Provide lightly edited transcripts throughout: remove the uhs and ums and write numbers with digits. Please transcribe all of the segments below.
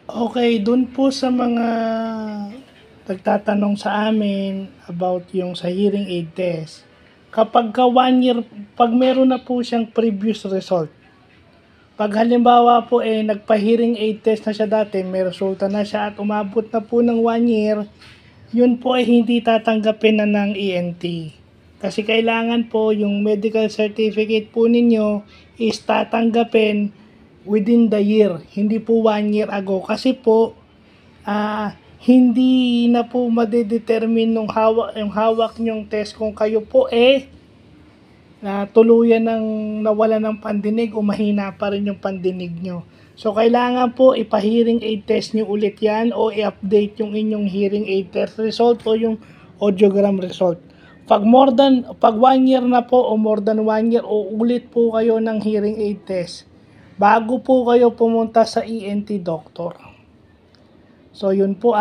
Okay, dun po sa mga nagtatanong sa amin about yung sa hearing aid test. Kapagka 1 year, 'pag meron na po siyang previous result, 'pag halimbawa po, nagpa-hearing aid test na siya dati, may resulta na siya at umabot na po ng 1 year, yun po ay hindi tatanggapin na ng ENT. Kasi kailangan po yung medical certificate po ninyo is tatanggapin within the year, hindi po 1 year ago. Kasi po, hindi na po madedetermine yung hawak nyong test kung kayo po na tuluyan ng nawala ng pandinig o mahina pa rin yung pandinig nyo. So, kailangan po ipa-hearing aid test nyo ulit yan o i-update yung inyong hearing aid test result o yung audiogram result. Pag 1 year na po o more than 1 year o ulit po kayo ng hearing aid test bago po kayo pumunta sa ENT doctor. So, yun po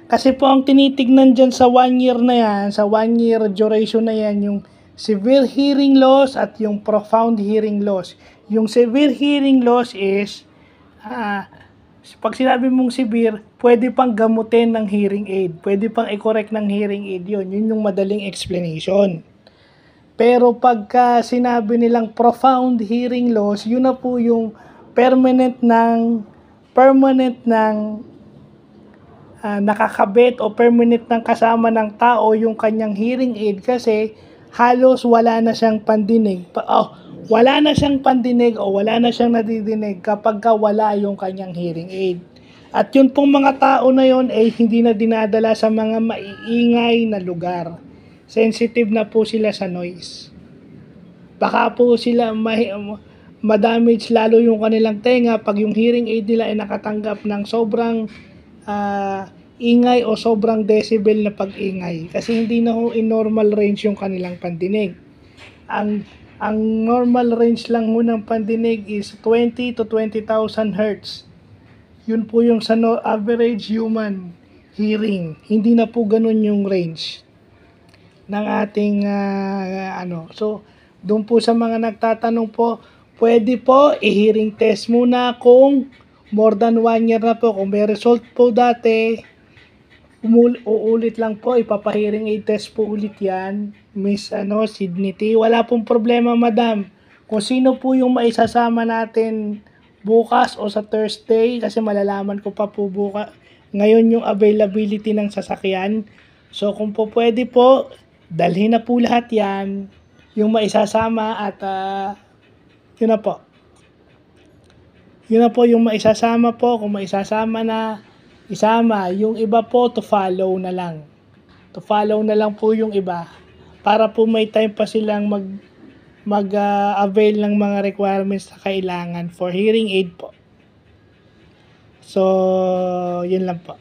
Kasi po ang tinitignan dyan sa 1 year na yan, sa 1 year duration na yan, yung severe hearing loss at yung profound hearing loss. Yung severe hearing loss is, pag sinabi mong severe, pwede pang gamutin ng hearing aid. Pwede pang i-correct ng hearing aid yun. Yun yung madaling explanation. Pero pagka sinabi nilang profound hearing loss, yun na po yung permanent ng nakakabit o permanent ng kasama ng tao yung kanyang hearing aid kasi halos wala na siyang pandinig. Wala na siyang pandinig o wala na siyang nadidinig kapag wala yung kanyang hearing aid. At yun pong mga tao na yun ay hindi na dinadala sa mga maiingay na lugar. Sensitive na po sila sa noise. Baka po sila madamage lalo yung kanilang tenga pag yung hearing aid nila ay nakatanggap ng sobrang ingay o sobrang decibel na pag-ingay kasi hindi na ho in normal range yung kanilang pandinig. Ang normal range lang ho ng pandinig is 20 to 20,000 hertz. Yun po yung sa average human hearing. Hindi na po ganun yung range ng ating So, doon po sa mga nagtatanong po, pwede po i-hearing test muna kung more than 1 year na po. Kung may result po dati, uulit lang po, ipapahearing aid test po ulit yan, Miss Sydney T. Wala pong problema, madam. Kung sino po yung maisasama natin bukas o sa Thursday, kasi malalaman ko pa po bukas, ngayon yung availability ng sasakyan. So kung po pwede po, dalhin na po lahat yan, yung maisasama at yun na po. Yun na po yung maisasama po, kung maisasama na, isama. Yung iba po, to follow na lang. To follow na lang po yung iba. Para po may time pa silang mag-avail ng mga requirements na kailangan for hearing aid po. So, yun lang po.